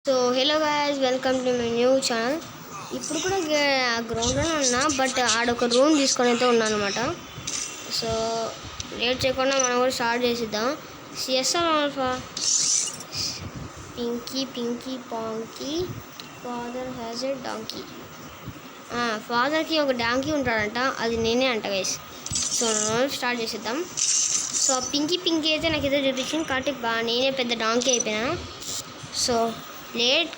So hello guys, welcome to my new channel. ఇప్పుడు కూడా గ్రౌండ్లోనే ఉన్నా, బట్ ఆడొక రూమ్ తీసుకొని అయితే ఉన్నాను అనమాట. సో లేట్ చేయకుండా మనం కూడా స్టార్ట్ చేసిద్దాం. CSR alpha pinky ponky father has a donkey. ఫాదర్కి ఒక డాంకీ ఉంటాడంట, అది నేనే అంట గైస్. సో స్టార్ట్ చేసేద్దాం. సో పింకీ అయితే నాకు ఏదో చూపించింది కాబట్టి నేనే పెద్ద డాంకీ అయిపోయినా. సో లేట్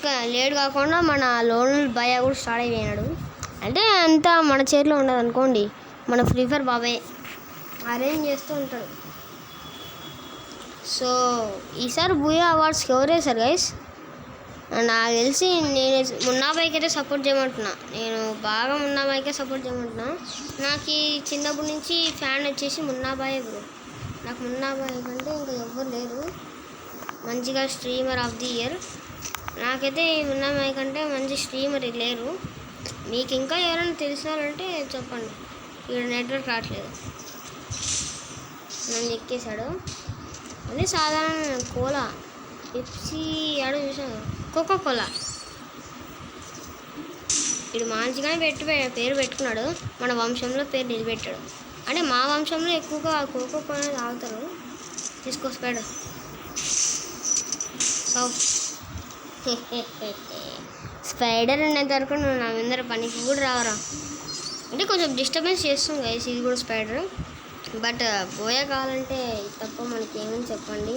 కాకుండా మన లోన్ భయ కూడా స్టార్ట్ అయిపోయినాడు. అంటే అంతా మన చేతిలో ఉండదు అనుకోండి, మన ఫ్రీ ఫైర్ బాబాయ్ అరేంజ్ చేస్తూ ఉంటాడు. సో ఈసారి బూయా అవార్డ్స్కి ఎవరు వేశారు గైస్? నాకు తెలిసి నేను మున్నాబాయికి అయితే సపోర్ట్ చేయమంటున్నా. నేను బాగా మున్నాబాయికే సపోర్ట్ చేయమంటున్నా. నాకు ఈ చిన్నప్పటి నుంచి ఫ్యాన్ వచ్చేసి మున్నాబాయే బ్రో. నాకు మున్నాబాయి కంటే ఇంకా ఎవ్వరు లేరు మంచిగా స్ట్రీమర్ ఆఫ్ ది ఇయర్. నాకైతే ఈ మున్నాబాయి కంటే మంచి స్ట్రీమర్ లేరు. మీకు ఇంకా ఎవరైనా తెలిసినారంటే చెప్పండి. ఇక్కడ నెట్వర్క్ రావట్లేదు. నన్ను ఎక్కేశాడు. అదే సాధారణ కోలా పెప్సీ ఆడ చూసాను, కోకో కోలా. ఇది మంచిగానే పేరు పెట్టుకున్నాడు. మన వంశంలో పేరు నిలబెట్టాడు. అంటే మా వంశంలో ఎక్కువగా కోకో కోలా తాగుతారు. తీసుకో స్పైడర్. సో స్పైడర్ ఉన్నంత వరకు నువ్వు నా ముందర పనికి కూడా రావరా. అంటే కొంచెం డిస్టర్బెన్స్ చేస్తుంది గైస్ ఇది కూడా స్పైడర్. బట్ బోయా కావాలంటే తప్ప మనకి ఏమని చెప్పండి.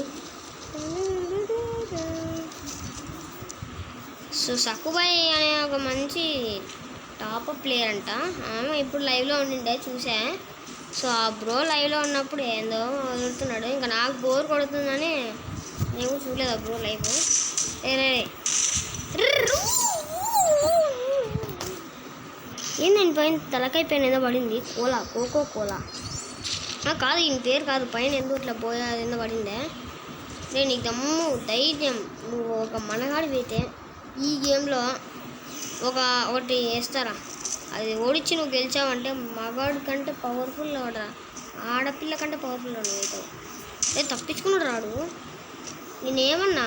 సో సక్కుబాయ్ అనే ఒక మంచి టాప్ ప్లేయర్ అంట. ఆమె ఇప్పుడు లైవ్లో ఉండిండే చూసా. సో ఆ బ్రో లైవ్లో ఉన్నప్పుడు ఏందో వదులుతున్నాడు. ఇంకా నాకు బోర్ కొడుతుందని నేను చూడలేదు ఆ బ్రో లైవ్. ఏందండి పైన తలకాయ పైన ఏదో పడింది, కోలా కోకో కోలా కాదు, ఈయన పేరు కాదు. పైన ఎందుకు ఇట్లా పోయా ఏదో పడిందే. నేను నీకు దమ్ము ధైర్యం, నువ్వు ఒక మనగాడివి అయితే ఈ గేమ్లో ఒకటి వేస్తారా, అది ఓడించి నువ్వు గెలిచావంటే మగాడి కంటే పవర్ఫుల్ అవడరా, ఆడపిల్ల కంటే పవర్ఫుల్ నువ్వు అవుతావు. నేను తప్పించుకున్నాడు రాడు. నేనేమన్నా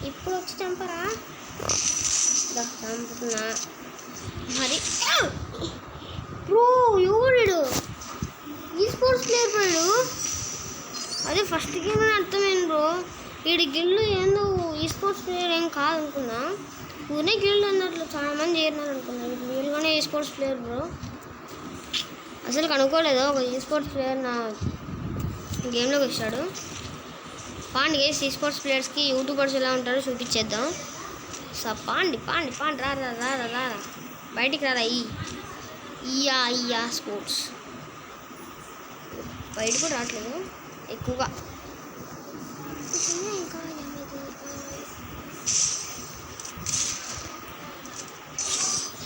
ఇప్పుడు వచ్చి చంపరా, చంపుతున్నా మరి. బ్రో ఎవడు ఈ స్పోర్ట్స్ ప్లేయర్ పడు. అదే ఫస్ట్ గేమ్ అని అర్థమైంది బ్రో. వీడి గిల్లు ఏందో ఈ స్పోర్ట్స్ ప్లేయర్ ఏం కాదనుకున్నా. ఊనే గిల్లు అన్నట్లు చాలా మంది చేరినారు అనుకున్నా. వీళ్ళుగానే ఈ స్పోర్ట్స్ ప్లేయర్ బ్రో. అసలు కనుక్కోలేదు ఒక ఈ స్పోర్ట్స్ ప్లేయర్ నా గేమ్లోకి వచ్చాడు. పాండి గేస్ ఈ స్పోర్ట్స్ ప్లేయర్స్కి యూట్యూబర్స్ ఎలా ఉంటారో చూపించేద్దాం. సో పాండి రా బయటికి రారా. ఇయా స్పోర్ట్స్ బయట కూడా రావట్లేదు ఎక్కువగా.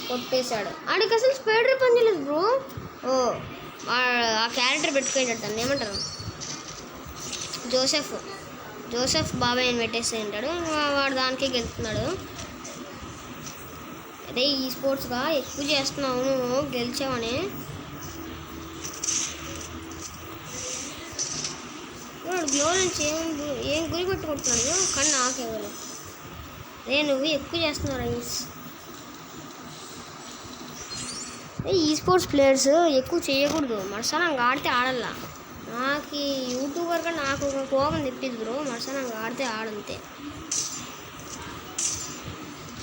కొట్టేశాడు. ఆడికి అసలు స్పైడర్ పని చేయలేదు బ్రో. ఆ క్యారెక్టర్ పెట్టుకుంటాడు, దాన్ని ఏమంటారు, జోసెఫ్ బాబాయ్ అని పెట్టేసి ఉంటాడు. వాడు దానికే గెలుస్తున్నాడు. అదే ఈ స్పోర్ట్స్గా ఎక్కువ చేస్తున్నావు నువ్వు గెలిచావని. వాడు గ్లో నుంచి ఏం గురి పెట్టుకుంటున్నాడు కానీ నాకెవరు. అదే నువ్వు ఎక్కువ చేస్తున్నావు రైస్. ఈ స్పోర్ట్స్ ప్లేయర్స్ ఎక్కువ చేయకూడదు. మరసనంగా ఆడితే ఆడల్లా. నాకు యూట్యూబర్గా నాకు ఒక కోపం తెప్పిద్దు బ్రో. మరసనంగా ఆడితే ఆడంతే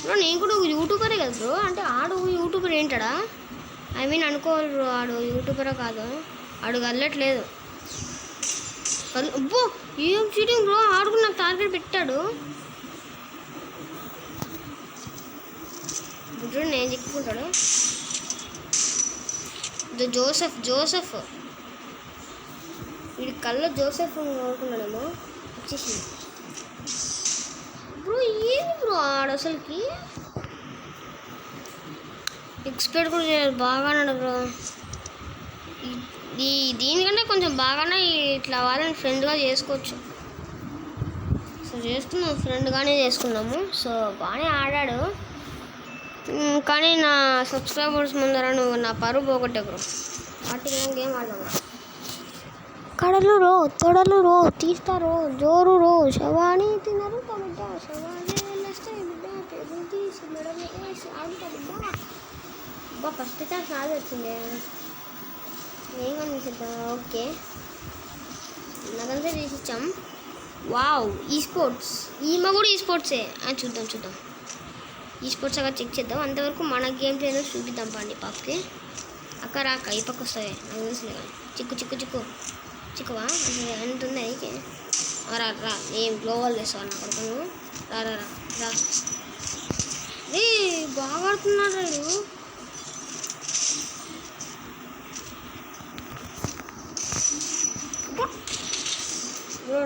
బ్రో. నేను కూడా ఒక యూట్యూబరే కదా బ్రో. అంటే ఆడు యూట్యూబర్ ఏంటాడా, ఐ మీన్ అనుకోవాలి బ్రో. ఆడు యూట్యూబరే కాదు, ఆడు కదలట్లేదు. అబ్బో ఏం చీటింగ్ బ్రో. ఆడుకు నాకు టార్గెట్ పెట్టాడు. బుడ్డు నేను చిక్కుకుంటాడు. జోసెఫ్ వీడి కళ్ళ జోసెఫ్ కోరుకున్నాడేమో. వచ్చేసింది బ్రో. ఏంది బ్రో ఆడు అసలుకి ఎక్స్పెక్ట్ కూడా చేయలేదు. బాగానే బ్రో. దీనికంటే కొంచెం బాగానే ఇట్లా వాళ్ళని ఫ్రెండ్గా చేసుకోవచ్చు. సో చేసుకున్నాం, ఫ్రెండ్గానే చేసుకున్నాము. సో బాగానే ఆడాడు. కానీ నా సబ్స్క్రైబర్స్ ముందర నువ్వు నా పరువు పోగొట్టే బ్రో. వాటికి గేమ్ ఆడదాం. కడలు రో తొడలు రో తీస్తారు జోరు రో శవాణి తినరు కాబట్టి ఫస్ట్ ఛాన్స్ నాది వచ్చింది. ఏం కనిపిస్తుందా? ఓకే, నాకంతా తీసి ఇచ్చాం. వావ్, ఈ స్పోర్ట్స్, ఈమె కూడా ఈ స్పోర్ట్సే. చూద్దాం ఈ స్పోర్ట్స్ అక్కడ చెక్ చేద్దాం. అంతవరకు మన గేమ్ ప్లే చూపిద్దాం పండి పాపకి. అక్క రాక ఈ పక్క వస్తాయి నాకు తెలుసులే. కానీ చిక్కువా అసలు ఎంత ఉంది అయితే. రా ఏం గ్లోవల్ చేస్తావు నా కొడుకు. రా ఏ బాగా ఆడుతున్నాడు రైడు. బ్రో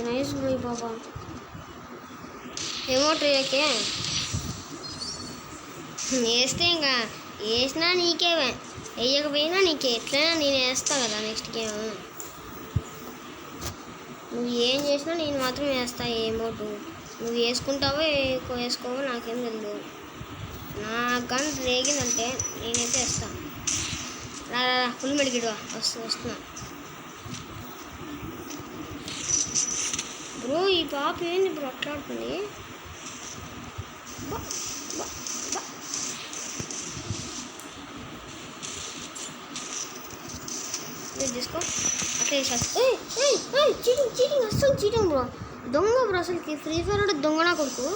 నైస్ బ్రో ఈ పాప. ఏమో ట్రేకే వేస్తే ఇంకా వేసినా నీకే, వేయకపోయినా నీకే, ఎట్లయినా నేను వేస్తా కదా నెక్స్ట్ గేమ్. నువ్వు ఏం చేసినా నేను మాత్రం వేస్తా. ఏమోటు నువ్వు వేసుకుంటావో వేసుకోవో నాకేం తెలియదు. నా గన్ రేగిందంటే నేనైతే వేస్తాను. రా ఫుల్ మెడికిడ్వా వస్తున్నా బ్రో. ఈ పాప ఏంది బ్రో అట్లా ఆడుతుంది? తీసుకో అట్లా చీటింగ్ అస్సలు చీటింగ్ బ్రో. దొంగ బ్రో అసలుకి. ఫ్రీ ఫైర్ దొంగ నా కొడుకు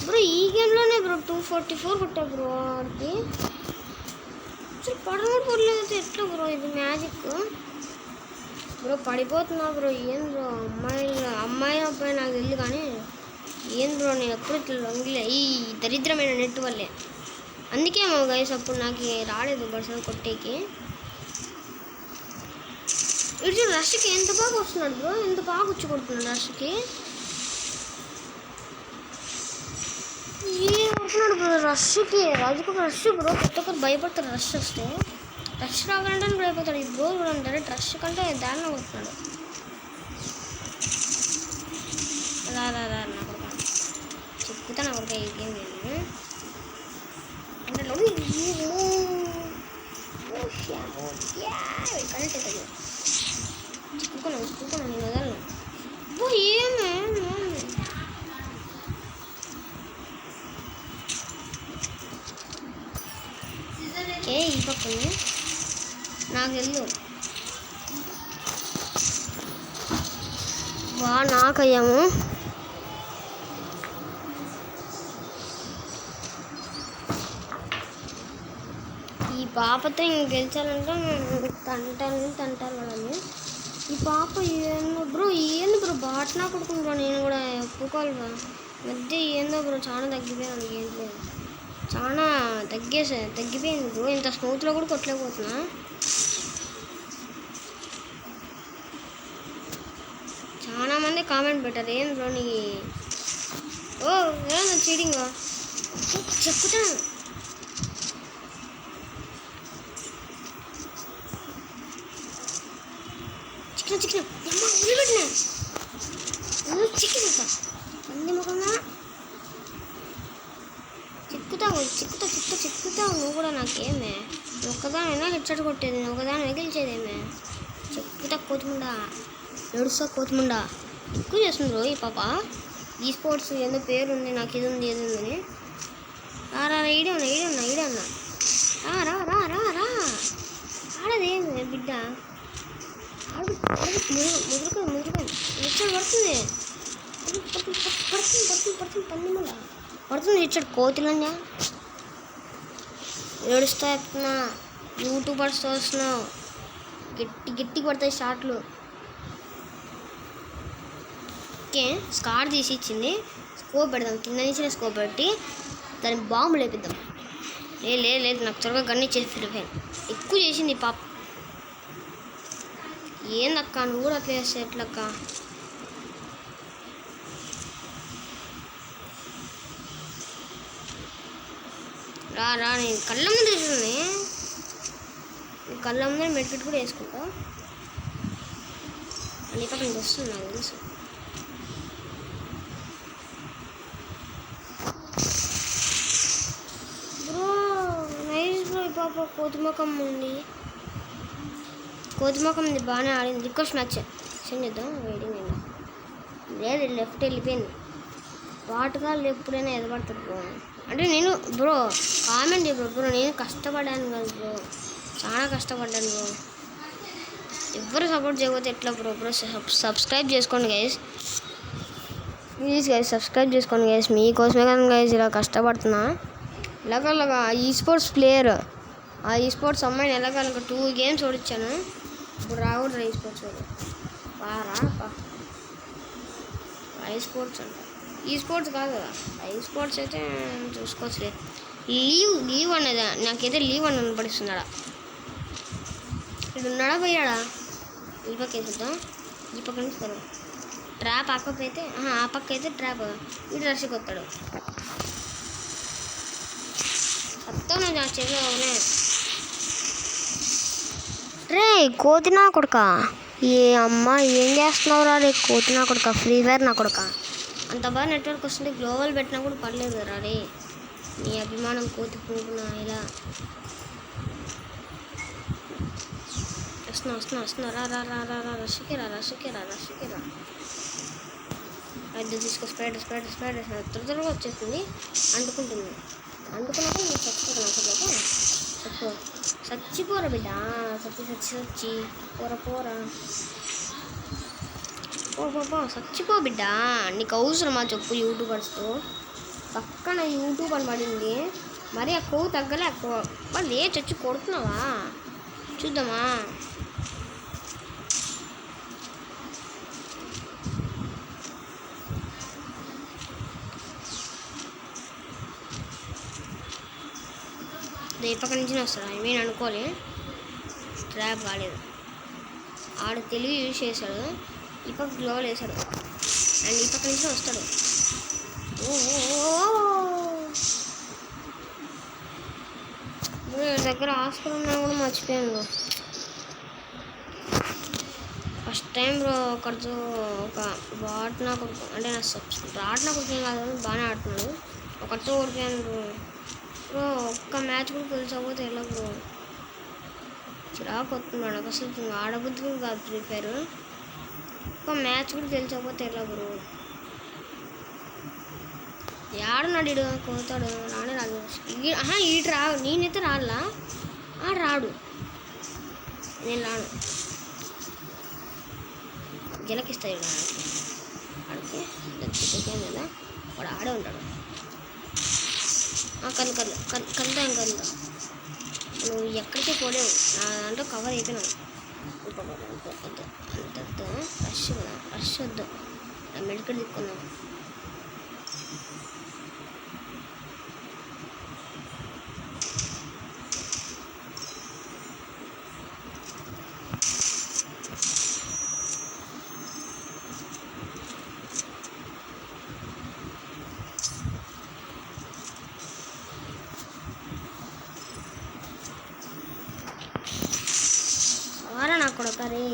బ్రో. ఈ గేమ్లోనే బ్రో 244 కొట్టా బ్రో. వాడికి అసలు పడలేదు ఎట్లా బ్రో? ఇది మ్యాజిక్ బ్రో. పడిపోతున్నా బ్రో. ఏం బ్రో అమ్మాయి అబ్బాయి నాకు తెలియదు కానీ ఏం బ్రో నేను ఎప్పుడు ఇట్లా లొంగిలే ఈ దరిద్రమైన నెట్ వల్లే. అందుకే మా గైస్ అప్పుడు నాకు రాలేదు బడ్స్ కొట్టేకి. ఇటు రష్కి ఎంత బాగా వస్తున్నాడు బ్రో, ఎంత బాగా వచ్చి కొడుతున్నాడు రష్కి. ఏం కొడుతున్నాడు బ్రో రష్కి. రాజుకు రష్ బ్రో. కొత్త ఒక్కరు భయపడతారు రష్ వస్తే. రష్ రావాలంటే భయపడతాడు. ఈ బ్రో కూడా డైరెక్ట్ రష్ కంటే దారిలో కొడుతున్నాడు. రా నా కొడుక చెప్పుతా నా కొడుక. ఈ గేమ్ నేను అంటే కనెక్ట్ అవుతుంది. చిక్కుకున్నాను నేను వదలను. ఏమే ఈ పక్కనే నాకు వెళ్ళు. నాకయ్యాము. ఈ పాపతో ఇంక గెలిచాలంటే తంటారు వాళ్ళని. ఈ పాప ఏందో బ్రో బాట్నా కొడుకుంటా. నేను కూడా ఒప్పుకోవాలి బ్రో. మధ్య ఏందో బ్రో చాలా తగ్గిపోయాను. ఏంటి చాలా తగ్గిపోయింది బ్రో. ఇంత స్మూత్లో కూడా కొట్టలేకపోతున్నా. చాలా మంది కామెంట్ పెట్టారు ఏం బ్రో నీ ఏమన్నా చీటింగ్ చెప్పుతాను. చికెన్ వదిలిపెట్టినా చికెన్ అన్ని ముఖంగా చిక్కుతావు నువ్వు కూడా. నాకేమే ఒక్కదానైనా హెడ్షాట్ కొట్టేది, ఒకదాని మిగిల్చేదేమే. చెక్కుతా కోతుముండా, ఏడుస్తా కోతుముండా. ఎక్కువ చేస్తుంది బ్రో ఈ పాప. ఈ స్పోర్ట్స్ ఏదో పేరు ఉంది, నాకు ఇది ఉంది ఏది ఉందని. రా ఈడే ఉన్నా రా ఆడదేమి బిడ్డ. ముదురుకొని హెడ్షాట్ పడుతుంది హెడ్షాట్ కోతులంగా. ఏడుస్తా చెప్తున్నా. యూట్యూబర్స్ వస్తున్నావు గట్టి పడతాయి షార్ట్లు. ఓకే స్కార్ తీసి ఇచ్చింది. స్కోప్ పెడదాం, కింద నుంచి స్కోప్ పెట్టి దాన్ని బాంబు లేపిద్దాం. లేదు నాకు త్వరగా గన్ ఇచ్చేది. ఫ్రీ ఫైర్ ఎక్కువ చేసింది పాప. ఏందక్క నువ్వు కూడా అట్లా చేస్తే ఎట్లక్క? రా నేను కళ్ళ ముందు చూసుకుని కళ్ళ ముందు మెడికెట్ కూడా వేసుకుంటా. అన్ని పక్కన వస్తుంది నాకు తెలుసు. Bro nice bro. ఈ పాప కోతిముఖం ఉంది బాగానే ఆడింది. రిక్వెస్ట్ మ్యాచ్ సెండ్ చేద్దాం. వెయిటింగ్ లేదు లెఫ్ట్ వెళ్ళిపోయింది. వాటకాలు ఎప్పుడైనా ఎదపడతారు బ్రో. అంటే నేను బ్రో కామెంట్ బ్రో నేను కష్టపడ్డాను కదా బ్రో, చాలా కష్టపడ్డాను బ్రో. ఎవరు సపోర్ట్ చేయకపోతే ఎట్లా బ్రో? సబ్స్క్రైబ్ చేసుకోండి గైస్, ప్లీజ్ గైస్ సబ్స్క్రైబ్ చేసుకోండి గైస్. మీకోసమే కదా గైస్ ఇలా కష్టపడుతున్నా. ఎలాగలాగా ఈ స్పోర్ట్స్ ప్లేయర్, ఆ ఈ స్పోర్ట్స్ అమ్మాయిని ఎలాగలగా 2 games ఓడించాను. ఇప్పుడు రాకూడదు ఈ స్పోర్ట్స్ ఐ స్పోర్ట్స్ అంట, ఈ స్పోర్ట్స్ కాదు కదా. ఐ స్పోర్ట్స్ అయితే చూసుకోవచ్చులే. లీవ్ అనేది నాకైతే లీవ్ అని అనిపడిస్తున్నాడా. ఇక్కడ ఉన్నాడా పోయాడా? ఈ పక్క వేసేద్దాం, ఈ పక్క నుంచి వస్తాడు. ట్రాప్ ఆ పక్క అయితే ఆ పక్క అయితే ట్రాప్ ఇటు రష్కి వస్తాడు. వస్తాను నా చేతిలో రే కోతి నా కొడుక. ఏ అమ్మ ఏం చేస్తున్నావురా రే కోతి నా కొడుక, ఫ్రీ ఫైర్ నా కొడుక. అంత బాగా నెట్వర్క్ వస్తుంది, గ్లోబల్ పెట్టినా కూడా పర్లేదు కదా రే. నీ అభిమానం కోతి పురుగునా. ఇలా వస్తున్నా రా రా రా రా రా రష్కి రా అది తీసుకో. స్ప్రైడ్ త్వరగా వచ్చేస్తుంది, అంటుకుంటుంది. అంటుకున్నాక నేను చచ్చిపోతాను. చచ్చిపోరా బిడ్డ, చచ్చి పోరా చచ్చిపో బిడ్డ. నీకు అవసరమా చెప్పు? యూట్యూబర్స్తో పక్కన యూట్యూబ్ అని పడింది, మరి ఆ కొవ్వు తగ్గలే. వాళ్ళు ఏ చచ్చి కొడుతున్నావా? చూద్దామా? ఈ పక్క నుంచి వస్తాడు. నేను అనుకోలే, ట్రాప్ కాలేదు. ఆడు తెలివి యూజ్ చేశాడు, ఈ పక్క గ్లోవల్ వేశాడు అండ్ ఈ పక్క నుంచి వస్తాడు. దగ్గర హాస్పిటల్ ఉన్నా కూడా మర్చిపోయాను. ఫస్ట్ టైం బ్రో ఒకరితో ఒక బాట్ నాకు అంటే నా రాట్ నాకు కాదు, బాగానే ఆడుతున్నాడు. ఒకరితో ఓడిపోయాను బ్రో. ఒక్క మ్యాచ్ కూడా గెలిచకపోతే ఎలా బ్రో? చిరాకు వస్తున్నాడు నాకు అసలు. ఆడబుద్ధి కూడా కాదు ఫ్రీ ఫైర్. ఒక్క మ్యాచ్ కూడా గెలిచకపోతే ఎలా బ్రో? ఆడున్నాడు ఇడు కోతాడు, రానే రాదు. ఈడు నేనైతే రాలా, రాడు, నేను రాను. జలకిస్తాడు ఆడికి కదా, వాడు ఆడే ఉంటాడు. కలుద్దాం నువ్వు ఎక్కడికి పోలేవు, నా దాంట్లో కవర్ అయిపోయినావు. అంత రష్ వద్దు, మెడికల్ దిక్కున్నావు. నాకు కొడకరే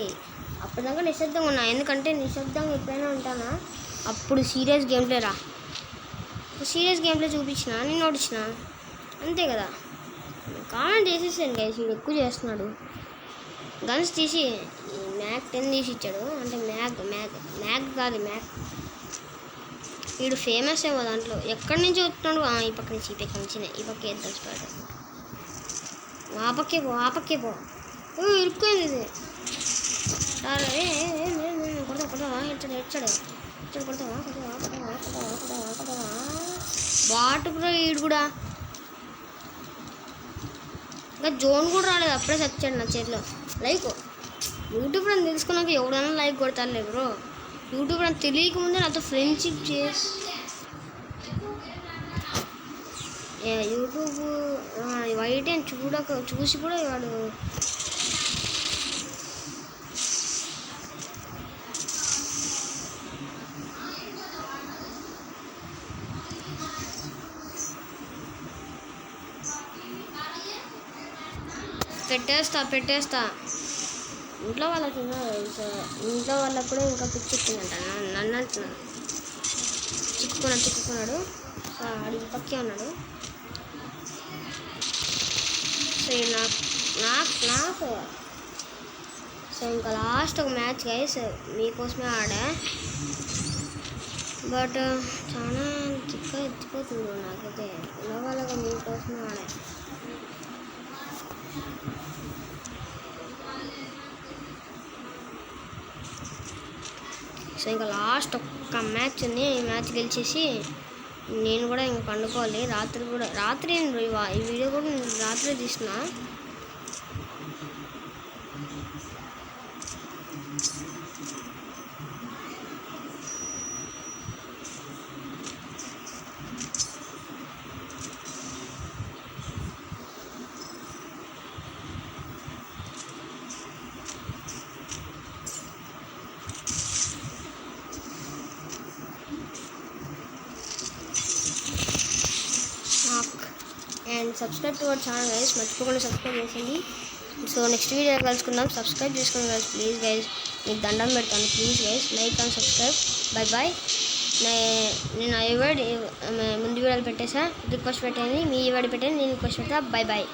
అప్పటిదాకా నిశ్శబ్దంగా ఉన్నా, ఎందుకంటే నిశ్శబ్దంగా ఎప్పుడైనా ఉంటానా అప్పుడు సీరియస్ గేమ్ ప్లే రా. సీరియస్ గేమ్ ప్లే చూపించిన, నేను నోటించిన అంతే కదా. కామెంట్ చేసేసాను గైస్, వీడు ఎక్కువ చేస్తున్నాడు. గన్స్ తీసి మ్యాక్ 10 తీసి ఇచ్చాడు, అంటే మ్యాక్ కాదు వీడు ఫేమస్ ఏమో దాంట్లో. ఎక్కడి నుంచి వస్తున్నాడు? ఈ పక్క నుంచి ఈ పక్క వేద్దాం స్పాట్. ఆ పక్కే పో ఇరుక్కోయింది ఇది. కొడతావా బాటు బ్రో. ఈడు కూడా ఇంకా జోన్ కూడా రాలేదు, అప్పుడే చచ్చాడు నా చేతిలో. లైక్ యూట్యూబ్ అని తెలుసుకున్నాక ఎవడైనా లైక్ కొడతారులే బ్రో. యూట్యూబ్ అని తెలియక ముందే నాతో ఫ్రెండ్షిప్ చేసి యూట్యూబ్ వైట్ అని చూసి కూడా వాడు పెట్టేస్తా. ఇంట్లో వాళ్ళకి కూడా ఇంకా పిచ్చెక్కిందంట, నన్ను అంటున్నాను. చిక్కుకున్నాడు. ఆడి పక్కే ఉన్నాడు. సో నాకు సో ఇంకా లాస్ట్ ఒక మ్యాచ్ గైస్ మీకోసమే ఆడా. బట్ చాలా చిక్కగా ఎత్తిపోతుంది నాకైతే ఇలాగలాగా మీకోసమే ఆడే. సో ఇంకా లాస్ట్ ఒక్క మ్యాచ్ ఉంది. ఈ మ్యాచ్ గెలిచేసి నేను కూడా ఇంక పండుకోవాలి. రాత్రి ఈ వీడియో కూడా నేను రాత్రి తీసిన. And subscribe to our channel guys, మర్చిపోకుండా సబ్స్క్రైబ్ చేయండి. సో నెక్స్ట్ వీడియో కలుసుకుందాం. సబ్స్క్రైబ్ చేసుకోండి గైస్, ప్లీజ్ గైస్, మీకు దండం పెడతాను. Please guys, like and subscribe. Bye bye. నేను ముందు వీడియోలు పెట్టేసా, రిక్వెస్ట్ పెట్టండి, మీ వీడియో పెట్టండి, నేను రిక్వెస్ట్ పెడతా. Bye bye.